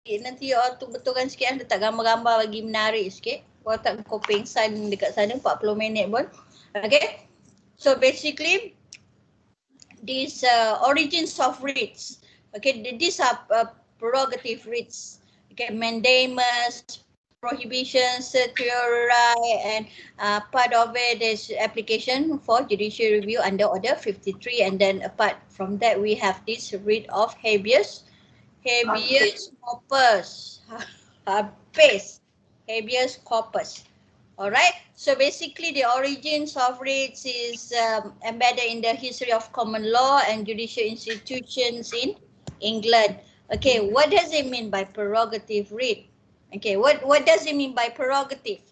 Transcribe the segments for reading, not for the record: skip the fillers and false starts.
nanti you all tu betulkan sikit, letak gambar-gambar bagi menarik sikit. Kalau tak kau pengsan dekat sana 40 minit pun. Okay. So basically these origins of writs. Okay, these are prerogative writs. Okay, mandamus, prohibition, certiorari, and part of it is application for judicial review under Order 53. And then apart from that, we have this writ of habeas corpus. Habeas corpus. Alright, so basically the origins of writs is embedded in the history of common law and judicial institutions in England. Okay, what does it mean by prerogative writ? Okay, what does it mean by prerogative?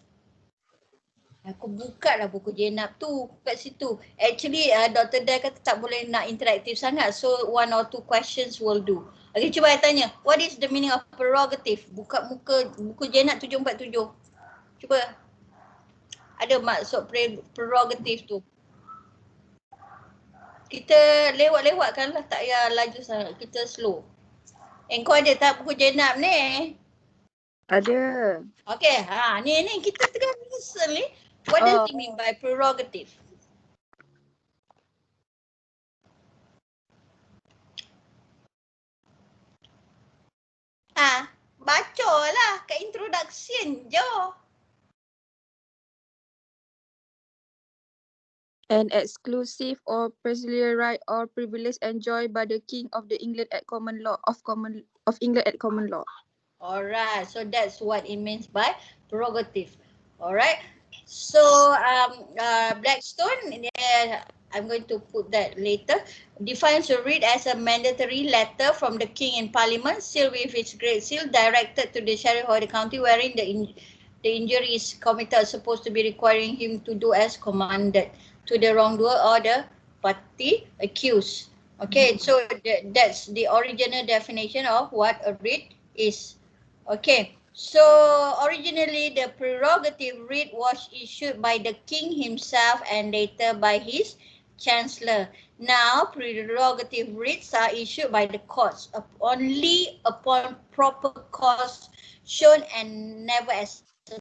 Aku buka lah buku Jenab tu kat situ. Actually, Dr. Dai kata tak boleh nak interaktif sangat. So, 1 or 2 questions will do. Okay, cuba saya tanya. What is the meaning of prerogative? Buka muka buku Jenab 747. Cuba. Ada maksud prerogatif tu. Kita lewat-lewatkan lah, tak payah laju sangat. Kita slow. Kau ada tak buku Jenab ni? Ada. Okay, ni kita tengah listen ni. What does it mean by prerogative? Baca lah kat introduction je. An exclusive or peculiar right or privilege enjoyed by the King of the England at common law of England at common law. Alright, so that's what it means by prerogative. Alright, so Blackstone, I'm going to put that later, defines a writ as a mandatory letter from the King in Parliament, sealed with his Great Seal, directed to the Sheriff of the county wherein the injury is committed, supposed to be requiring him to do as commanded to the wrongdoer or the party accused. Okay, so that's the original definition of what a writ is. Okay, so originally the prerogative writ was issued by the king himself and later by his chancellor. Now prerogative writs are issued by the courts only upon proper cause shown and never as a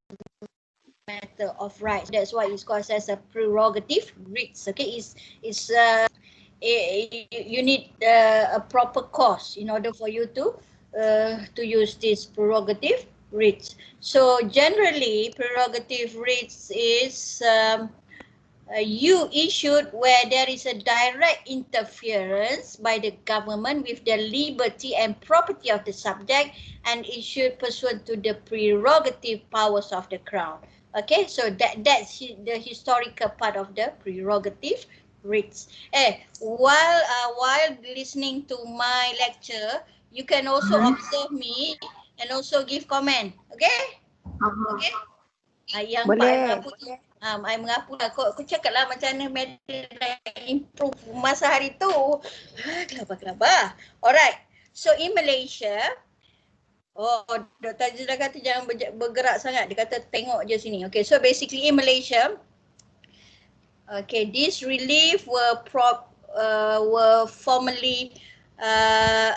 matter of right. That's why it's called as a prerogative writs. Okay, you need a proper cause in order for you to use this prerogative writs. So generally, prerogative writs is you issued where there is a direct interference by the government with the liberty and property of the subject and issued pursuant to the prerogative powers of the crown. Okay, so that's the historical part of the prerogative writs. While listening to my lecture, you can also observe me and also give comment. Okay? Okay? Yang boleh. I mengapu lah. Kau cakap lah macam mana Mary improve masa hari tu. Kelabah. Alright. So in Malaysia, Dr. Aziz dah kata jangan bergerak sangat. Dia kata tengok je sini. Okay, so basically in Malaysia, okay, these relief were formerly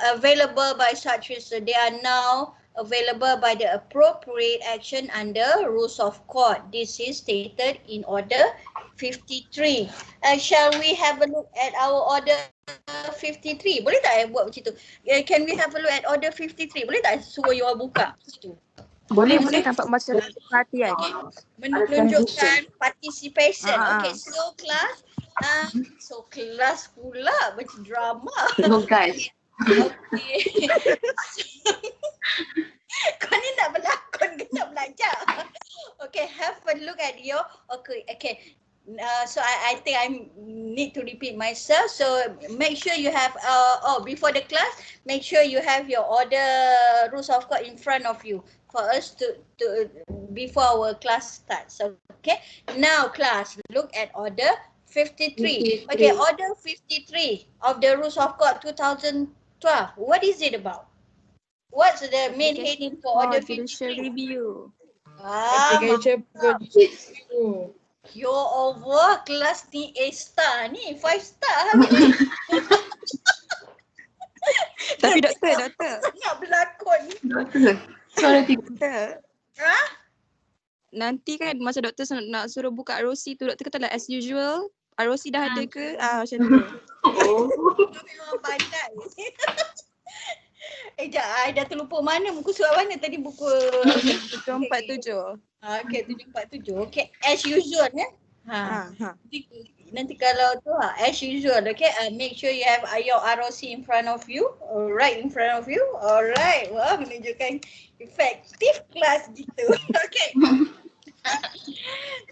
available by such as they are now available by the appropriate action under rules of court. This is stated in Order 53. Shall we have a look at our Order 53? Boleh tak buat macam tu? Can we have a look at Order 53? Boleh tak suruh you all buka situ? Boleh nampak macam perhatian. Menunjukkan participation. Okay, so class pula macam drama. No guys. Okay. Kau ni nak berlakon ke nak belajar? Okay, have a look at your, okay. So I think I need to repeat myself. So make sure you have, before the class, make sure you have your order rules of court in front of you for us to before our class starts. Okay, now class, look at Order 53. Okay, Order 53 of the Rules of Court 2012. What is it about? What's the main heading for Order 53? Review. Application for judicial review. You're over kelas ni A star ni 5 star hari ni. Tapi doktor. Sangat berlakon. Doktor. Suara tiga. Doktor. Ha? Nanti kan masa doktor nak suruh buka ROC tu, doktor katalah as usual. ROC dah ada ke? Macam tu. Oh. Kau memang pandai. Sekejap, I dah terlupa mana buku surat mana tadi buku 747. Okay, 747. Okay, as usual Ha. Nanti kalau tu as usual, okay, make sure you have your ROC in front of you, right in front of you. Alright, wah, menunjukkan efektif kelas gitu. Okay.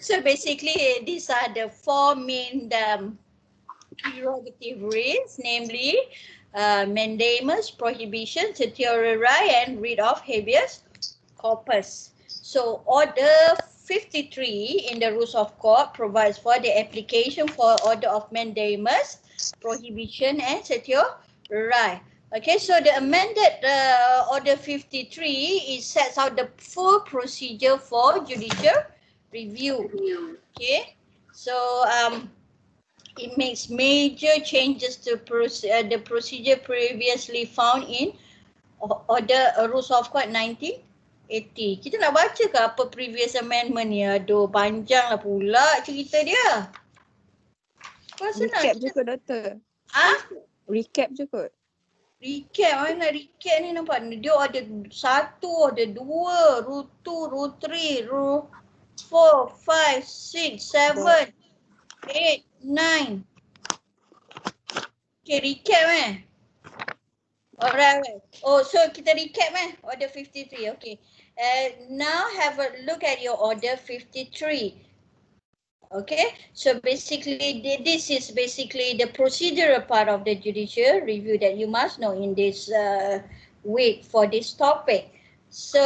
So basically, these are the four main prerogative writs, namely mandamus, prohibition, certiorari, and writ of habeas corpus. So order 53 in the rules of court provides for the application for order of mandamus, prohibition, and certiorari. Okay, so the amended order 53 is sets out the full procedure for judicial review. Okay, so it makes major changes to the procedure previously found in order rules of court 1980. Kita nak baca ke apa previous amendment ni? Aduh, panjang lah pula cerita dia. Rasa Recap nak je kot doktor. Recap je kot. Recap, mana recap ni nampak? Dia ada 1, ada 2, rule 2, rule 3, rule 4, 5, 6, 7, 8, 9. Okay, recap Alright. Oh, so kita recap order 53. Okay. Now have a look at your order 53. Okay, so basically this is basically the procedural part of the judicial review that you must know in this week for this topic. So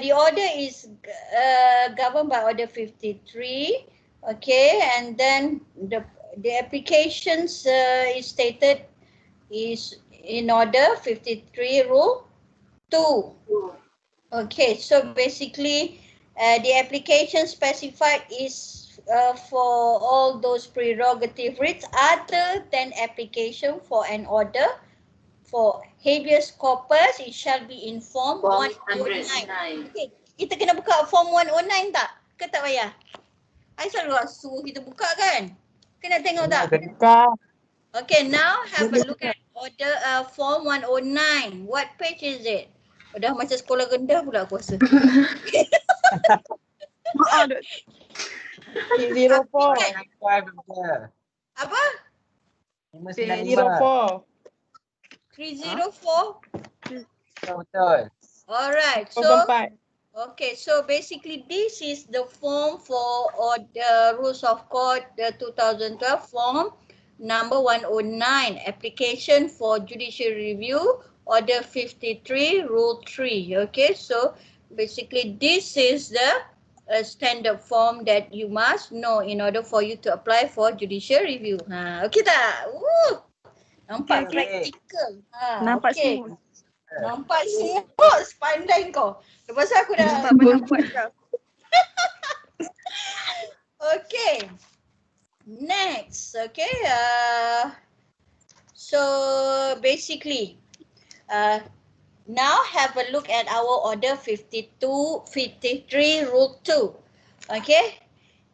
the order is governed by order 53. Okay, and then the applications is stated is in order 53 rule 2. Okay, so basically the application specified is for all those prerogative writs other than application for an order for habeas corpus, it shall be in form 109. Okay, kita kena buka form 109 tak? Ke tak payah? I selalu suruh kita buka kan? Kena tengok tak? Okay, now have a look at order form 109. What page is it? Dah macam sekolah rendah pula aku rasa. 304. Apa? 304. 304? Betul. Alright, so 04. okay, so basically this is the form for the rules of court, the 2012 form number 109, application for judicial review, order 53, rule 3. Okay, so basically this is the standard form that you must know in order for you to apply for judicial review. Okay tak? Nampak practical. Nampak okay. semua. Nampak semua sepandai kau. Lepas tu aku dah Nampak banyak buat kau. Okay. Next, okay. So basically, now have a look at our order 53 rule 2. Okay.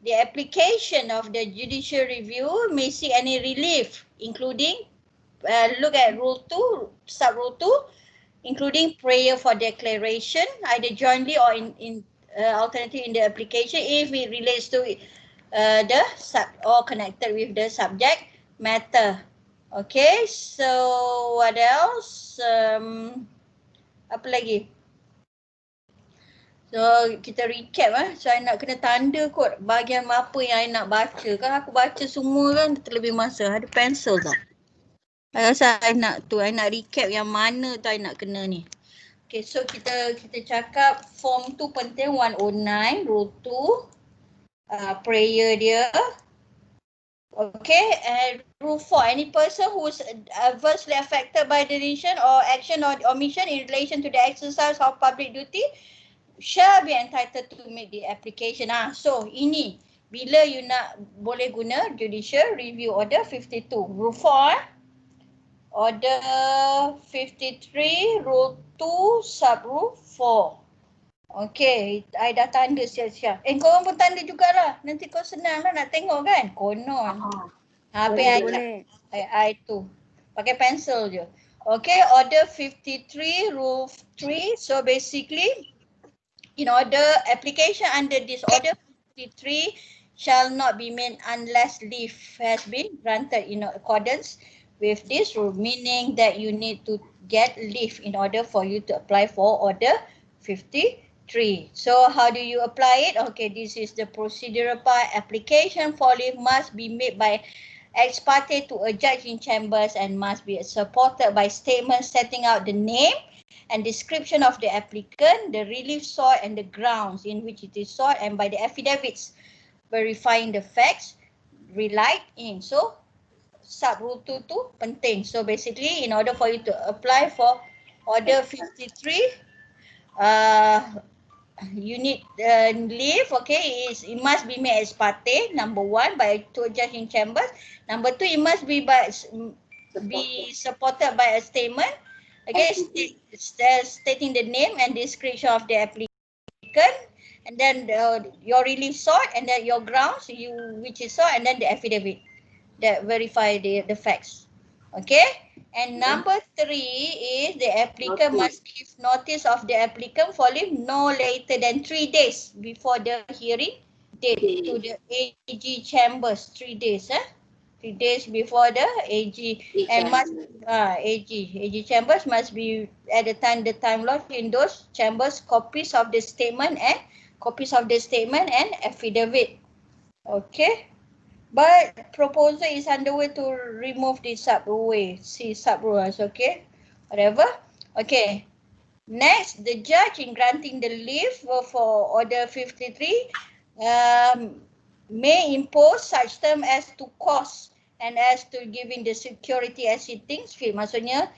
The application of the judicial review may seek any relief, including look at rule 2, sub rule 2, including prayer for declaration, either jointly or in alternative in the application if it relates to the or connected with the subject matter. Okay, so what else? Apa lagi? So kita recap So I nak kena tanda kot bahagian apa yang I nak baca. Kan aku baca semua kan terlebih masa. Ada pensel tak? I rasa I nak recap yang mana tu I nak kena ni. Okay, so kita cakap form tu penting 109 rule 2. Prayer dia. Okay, and rule 4, any person who is adversely affected by the decision or action or omission in relation to the exercise of public duty shall be entitled to make the application. So ini bila you nak boleh guna judicial review order 52. Rule 4 Order 53, Rule 2, Sub-Rule 4. Okay, I dah tanda siap-siap. Korang pun tanda jugalah. Nanti kau senang lah nak tengok kan? Konon. Boleh. I tu. Pakai pensel je. Okay, order 53, rule 3. So basically, in order, application under this order 53 shall not be made unless leave has been granted in accordance with this rule, meaning that you need to get leave in order for you to apply for order 53. So how do you apply it? Okay, this is the procedural part. Application for leave must be made by ex parte to a judge in chambers and must be supported by statements setting out the name and description of the applicant, the relief sought and the grounds in which it is sought, and by the affidavits verifying the facts relied in. So sub-rule 2 tu penting. So basically in order for you to apply for order 53, you need leave, okay, it must be made as parte, number 1, by to a judge in chambers. Number 2, it must be supported by a statement, okay, stating the name and description of the applicant, and then your relief sought, and then your grounds which is sought, and then the affidavit that verify the facts. Okay. And number 3 is the applicant must give notice of the applicant for leave no later than 3 days before the hearing date to the AG chambers. 3 days, 3 days before the AG, and must AG chambers must be at the time lodged in those chambers copies of the statement and affidavit. Okay. But proposal is underway to remove the sub-rule. Okay? Whatever. Okay. Next, the judge in granting the leave for order 53 may impose such term as to cost and as to giving the security as he thinks fit. Maksudnya,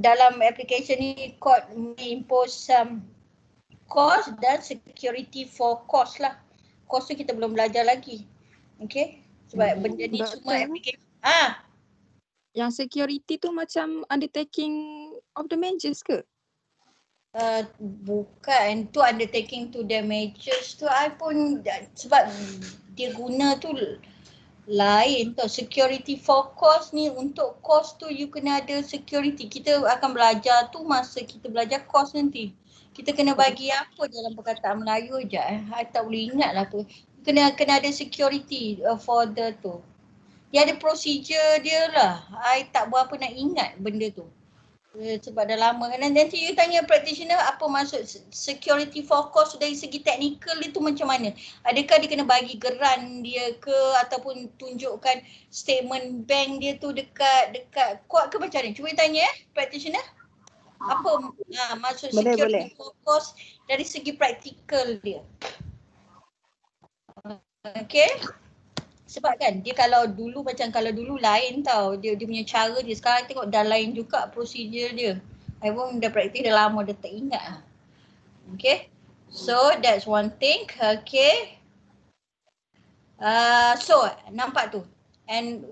dalam application ni court may impose some cost dan security for cost lah. Cost tu kita belum belajar lagi. Okay, sebab benda ni semua application. Yang security tu macam undertaking of the measures ke? Bukan, tu undertaking to the measures tu I pun sebab dia guna tu lain tau. Security for cost ni, untuk cost tu you kena ada security. Kita akan belajar tu masa kita belajar cost nanti. Kita kena bagi apa dalam perkataan Melayu je. I tak boleh ingat lah tu. Kena ada security for the tu. Dia ada procedure dia lah. I tak berapa nak ingat benda tu. Sebab dah lama kan. Nanti you tanya practitioner apa maksud security for cost dari segi teknikal dia tu macam mana. Adakah dia kena bagi geran dia ke ataupun tunjukkan statement bank dia tu dekat court ke macam mana. Cuba tanya practitioner. Apa maksud security for cost dari segi praktikal dia. Okay. Sebab kan dia kalau dulu lain tau. Dia punya cara dia. Sekarang tengok dah lain juga prosedur dia. I pun dah praktis dah lama dah tak ingat lah. Okay. So that's one thing. Okay. So nampak tu. And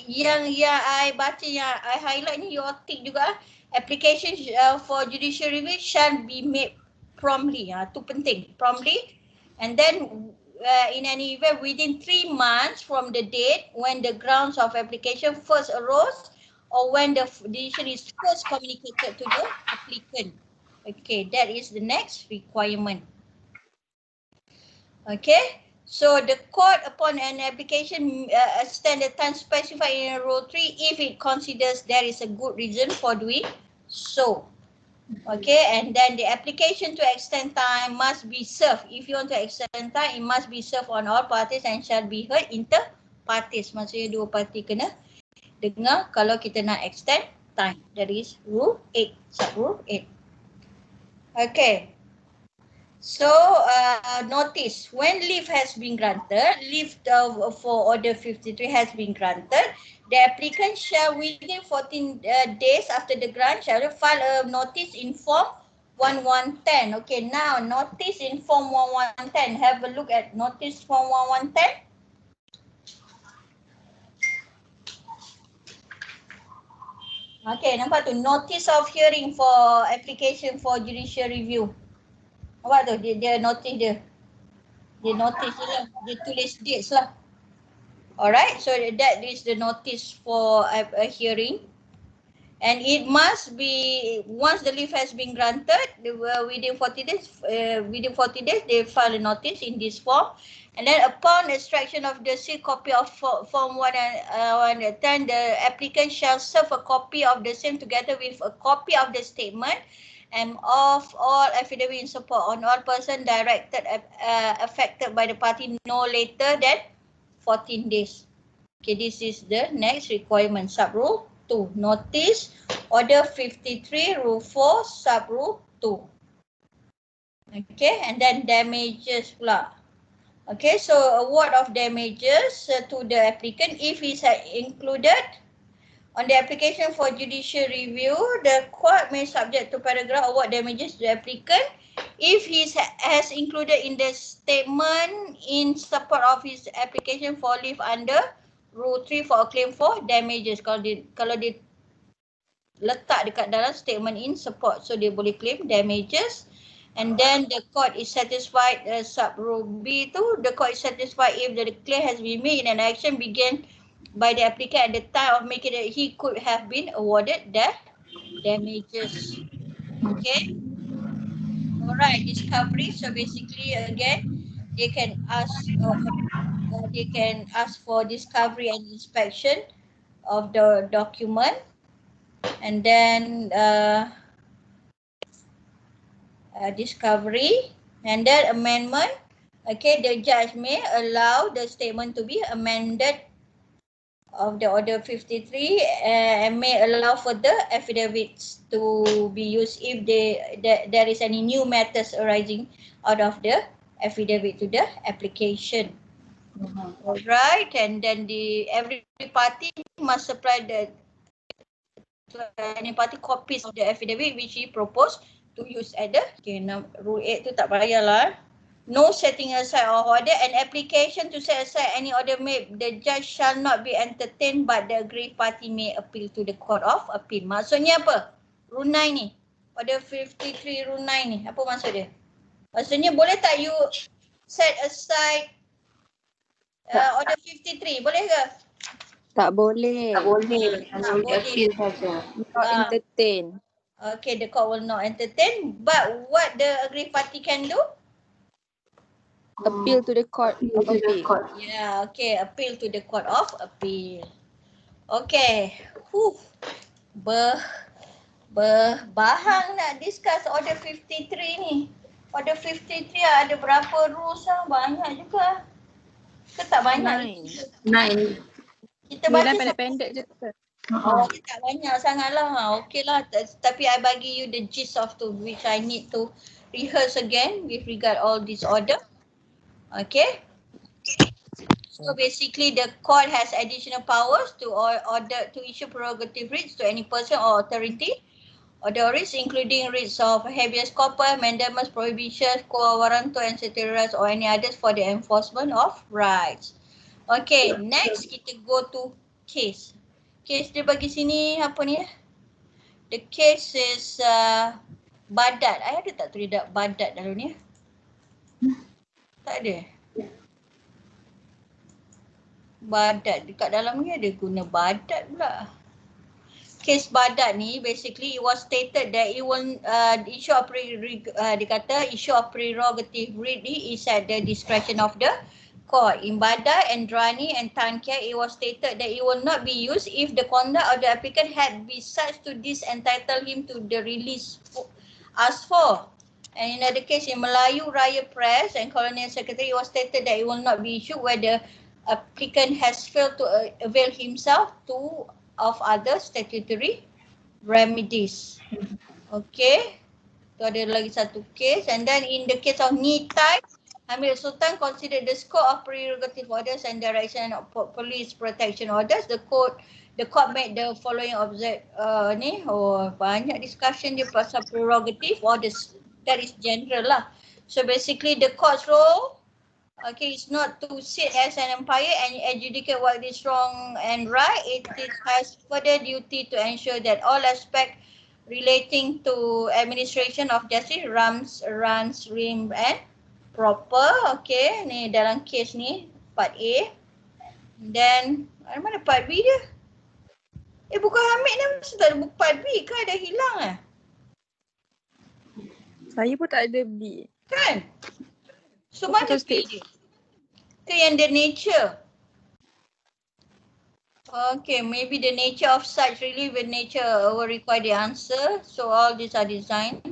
yang I baca, yang I highlight ni you tick juga. Application for judicial review shall be made promptly. Tu penting. Promptly. And then in any event within 3 months from the date when the grounds of application first arose or when the decision is first communicated to the applicant. Okay, that is the next requirement. Okay, so the court upon an application extend the time specified in Rule 3 if it considers there is a good reason for doing so. Okay, and then the application to extend time must be served. If you want to extend time, it must be served on all parties and shall be heard inter parties. Maksudnya dua parti kena dengar kalau kita nak extend time. That is Rule 8, Sub-Rule 8. Okay. So, notice, when leave has been granted, leave for order 53 has been granted, the applicant shall within 14 days after the grant shall file a notice in form 1110. Okay, now notice in form 1110. Have a look at notice form 1110. Okay, nampak tu notice of hearing for application for judicial review. Nampak tu dia notice dia. Dia notice je lah. Dia tulis dates lah. Alright, so that is the notice for a hearing. And it must be, once the leave has been granted, within 40 days, they file a notice in this form. And then upon extraction of the sealed copy of Form 110, the applicant shall serve a copy of the same together with a copy of the statement and of all affidavit in support on all person directed affected by the party no later than 14 days. Okay, this is the next requirement. Sub-rule 2. Notice Order 53, Rule 4, Sub-rule 2. Okay, and then damages pula. Okay, so award of damages to the applicant if is included on the application for judicial review, the court may subject to paragraph award damages to the applicant if he has included in the statement in support of his application for leave under Rule 3 for a claim for damages. Kalau dia letak dekat dalam statement in support, so dia boleh claim damages. And then the court is satisfied, sub-rule B tu, the court is satisfied if the claim has been made in an action began by the applicant at the time of making it, he could have been awarded the damages. Okay. Alright, discovery. So basically, again, they can ask for discovery and inspection of the document, and then discovery, and then amendment. Okay, the judge may allow the statement to be amended of the order 53 and may allow further affidavits to be used if there is any new matters arising out of the affidavit to the application. Alright, and then every party must supply any party copies of the affidavit which he proposed to use at the Rule 8 tu tak payahlah. No setting aside of order. An application to set aside any order made, the judge shall not be entertained but the aggrieved party may appeal to the Court of Appeal. Maksudnya apa? Rule 9 ni. Order 53 Rule 9 ni. Apa maksud dia? Maksudnya boleh tak you set aside order 53? Boleh ke? Tak boleh. Tak boleh. Hanya boleh. appeal saja. Not entertain. Okay, the court will not entertain. But what the aggrieved party can do? Appeal to the Court of Appeal. Yeah, okay. Appeal to the Court of Appeal. Okay. Bahang nak discuss Order 53 ni. Order 53 ada berapa rules lah? Banyak juga. Ke tak banyak? 9. Kita baca pendek-pendek je. tak banyak sangat lah. Okay lah. Tapi I bagi you the gist of to which I need to rehearse again with regard all this order. Okay. So basically the court has additional powers to order to issue prerogative writs to any person or authority. Order writs including writs of habeas corpus, mandamus, prohibition, quo warranto, and cetera, or any others for the enforcement of rights. Okay, next kita go to case. Case dia bagi sini apa ni? The case is Badat. I ada tak tulis Badat dalam ni? Tak ada. Badat. Dekat dalam ni ada guna Badat pula. Kes Badat ni basically it was stated that it will issue of issue of prerogative really is at the discretion of the court. In Badat, Andrani and Tan Kia, it was stated that it will not be used if the conduct of the applicant had been such to disentitle him to the release asked for. And in another case, in Melayu Raya Press and Colonial Secretary, it was stated that it will not be issued where the applicant has failed to avail himself of other statutory remedies. Okay. Tu ada lagi satu case. And then in the case of Nitai, Hamid Sultan considered the scope of prerogative orders and direction of police protection orders. The court made the following banyak discussion dia pasal prerogative orders. That is general lah. So basically the court's role Okay, it's not to sit as an umpire and adjudicate what is wrong and right. It has further duty to ensure that all aspects relating to administration of justice runs rim and proper. Okay, ni dalam kes ni part A. Then mana part B dia? Buku Hamid ni mesti tak ada buku part B ke? Dah hilang Saya pun tak ada B. Kan? So Betul mana B sikit. dia? Ke yang the nature? Okay, maybe the nature of such relief and nature will require the answer. So all these are designed.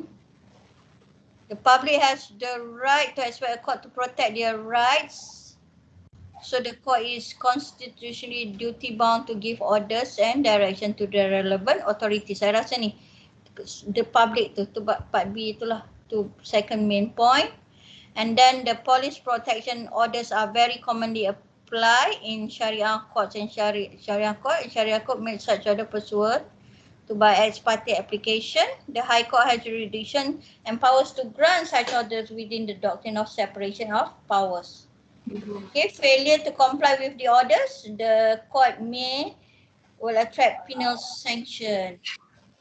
The public has the right to expect a court to protect their rights. So the court is constitutionally duty bound to give orders and direction to the relevant authorities. Saya rasa ni the public tu part B itulah tu second main point. And then the police protection orders are very commonly applied in Sharia courts and Sharia court. Sharia court made such order pursuant to by ex parte application. The High Court has jurisdiction and powers to grant such orders within the doctrine of separation of powers. Okay, failure to comply with the orders, the court will attract penal sanction.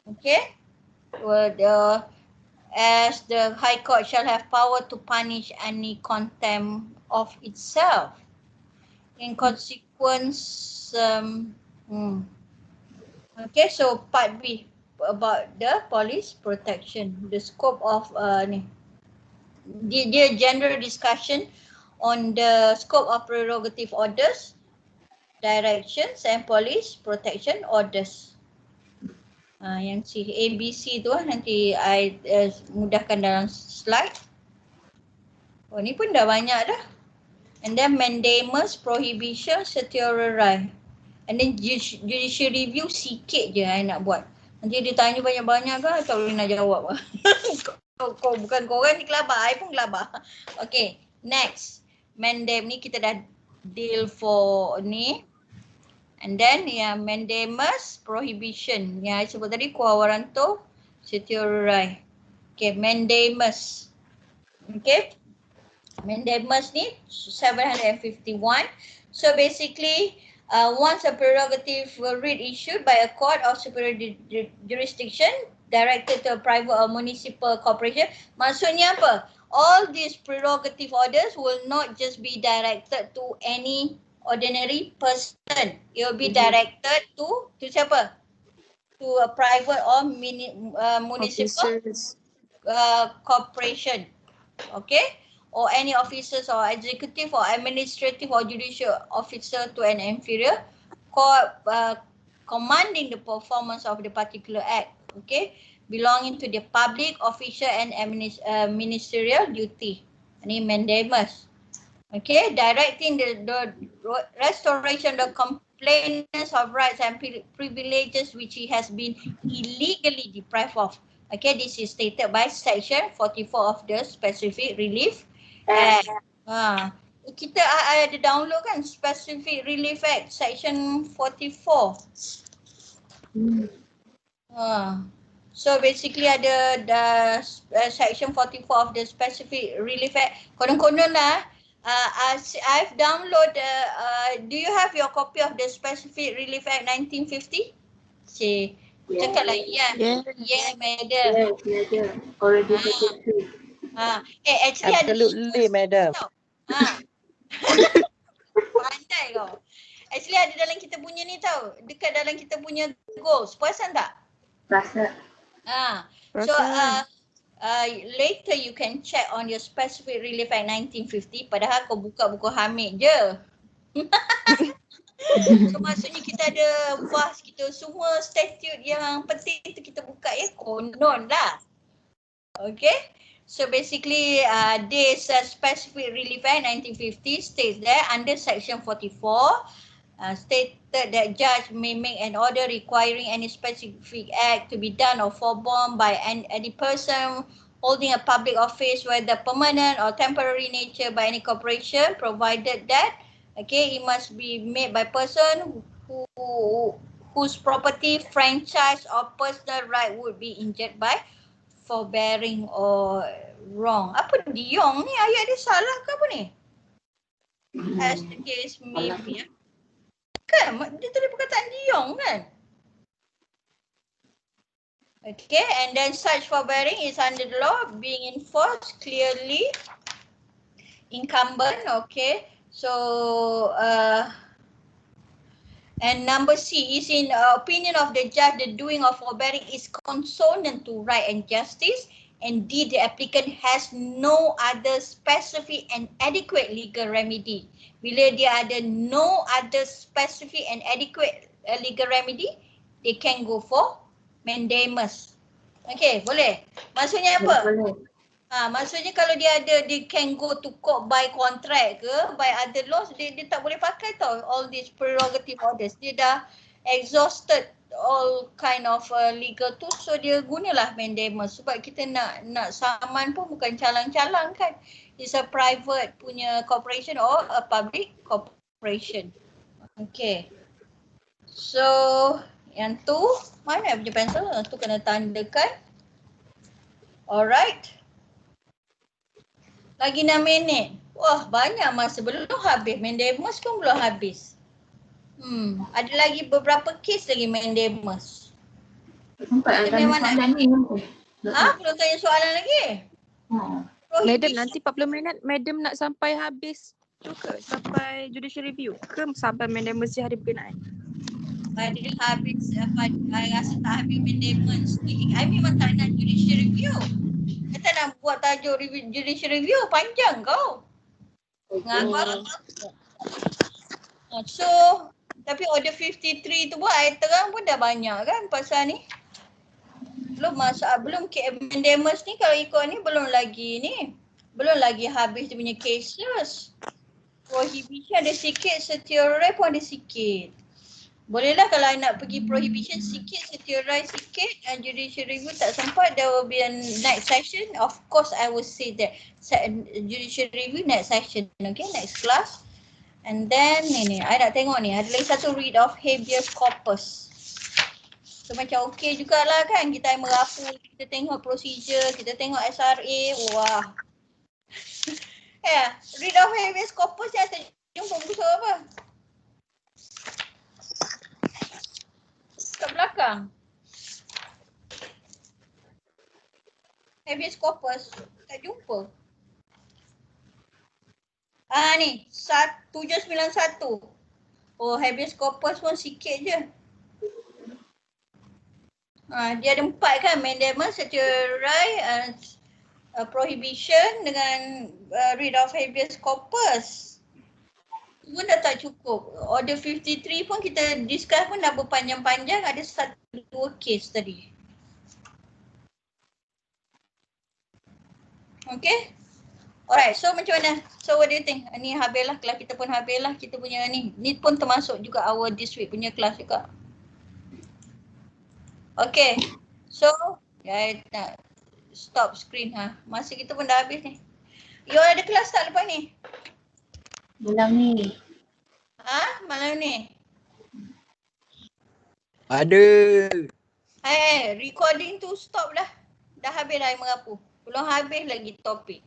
Okay, as the High Court shall have power to punish any contempt of itself. In consequence, okay, so part B about the police protection, the scope of the general discussion on the scope of prerogative orders, directions and police protection orders. Yang C, A, B, C tu nanti I mudahkan dalam slide. Oh ni pun dah banyak dah. And then mandamus, prohibition, certiorari. And then judicial review sikit je I nak buat. Nanti dia tanya banyak-banyak kan tak boleh nak jawab. Kau bukan korang ni kelabak, I pun kelabak. Okay, next. Mandam ni kita dah deal for ni. And then mandamus, prohibition. Yang I sebut tadi kuah waranto, certiorari. Okay, mandamus. Okay. Mandamus ni 751. So basically, once a prerogative writ issued by a court of superior jurisdiction directed to a private or municipal corporation, maksudnya apa? All these prerogative orders will not just be directed to any ordinary person. It will be directed to siapa? To a private or municipal corporation. Okay? Or any officers or executive or administrative or judicial officer to an inferior court commanding the performance of the particular act, okay, belonging to the public, official and ministerial duty. Ini mandamus. Okay, directing the restoration of complainants of rights and privileges which he has been illegally deprived of. Okay, this is stated by section 44 of the Specific Relief Act. Kita ada download kan Specific Relief Act section 44. So basically ada section 44 of the Specific Relief Act. Konon-konon lah. I've download. Do you have your copy of the Specific Relief Act 1950? Cakap lah ya. Yeah, madam. Yes, already received. Actually Absolutely, madam. Pandai kau. Actually ada dalam kita punya ni tau. Dekat dalam kita punya goals. Perasan tak? Rasa. So later you can check on your Specific Relief Act 1950. Padahal kau buka buku Hamid je. So maksudnya kita ada bahas kita semua statute yang penting tu kita buka ya. Konon lah. Okay. So basically this Specific Relief Act 1950 states that under section 44 stated that judge may make an order requiring any specific act to be done or forborne by any person holding a public office, whether permanent or temporary nature, by any corporation, provided that it must be made by person whose property, franchise or personal right would be injured by forbearing or wrong. Apa diong ni? Ayat dia salah ke apa ni? As the case may be. Kan? Dia tulis perkataan Dion kan? Okay, and then such forbearing is under the law being enforced clearly incumbent. Okay, so and number C is in opinion of the judge, the doing of forbearing is consonant to right and justice, and D, the applicant has no other specific and adequate legal remedy. Bila dia ada no other specific and adequate legal remedy, they can go for mandamus. Okay, boleh? Maksudnya apa? Boleh. Maksudnya kalau dia ada, they can go to court by contract ke, by other laws, dia tak boleh pakai tau all these prerogative orders. Dia dah exhausted all kind of legal tools, so dia gunalah mandamus. Sebab kita nak saman pun bukan calang-calang kan. It's a private punya corporation or a public corporation. Okay. So, yang tu, mana punya pensel? Tu kena tandakan. Alright. Lagi 6 minit. Wah, banyak masa. Belum habis. Mandamus pun belum habis. Ada lagi beberapa kes lagi mandamus. Sempat Kita ada memang soalan ni. belum tanya soalan lagi? Madam, nanti 40 minit Madam nak sampai habis juga. Sampai judicial review. Ke sampai mandamus hari berkenaan? Pada habis, I rasa tak habis mandamus ni. I memang tak nak judicial review. Kita nak buat tajuk judicial review, panjang kau. Ngaku apa? So, tapi order 53 tu pun I terang pun dah banyak kan pasal ni. Belum mandamus ni kalau ikut ni belum lagi habis dia punya cases. Prohibition ada sikit, setiaurai pun ada sikit. Bolehlah kalau I nak pergi prohibition sikit, setiaurai sikit, and judicial review tak sempat, there will be a next session. Of course, I will say that judicial review next session, okay, next class. And then ni, I nak tengok ni, ada lagi satu read of habeas corpus. So macam okey jugalah kan, kita merapu, kita tengok procedure, kita tengok SRA, wah. Read of habeas corpus yang terjumpa buku apa? Kat belakang. Habeas corpus, tak jumpa. Ni, 791. Oh, habeas corpus pun sikit je. Dia ada 4 kan, mandamus, setiaurai, prohibition dengan read of habeas corpus. Pun dah tak cukup. Order 53 pun kita discuss pun dah berpanjang-panjang, ada 1-2 case tadi. Okay? Alright, so macam mana? So what do you think? Ni habislah, kelas kita pun habislah, kita punya ni. Ni pun termasuk juga our this week punya kelas juga. Okay, so I nak stop screen masa kita pun dah habis ni. You ada kelas tak lepas ni? Malam ni. Malam ni? Ada. Recording tu stop dah. Dah habis dah I merapu. Belum habis lagi topik.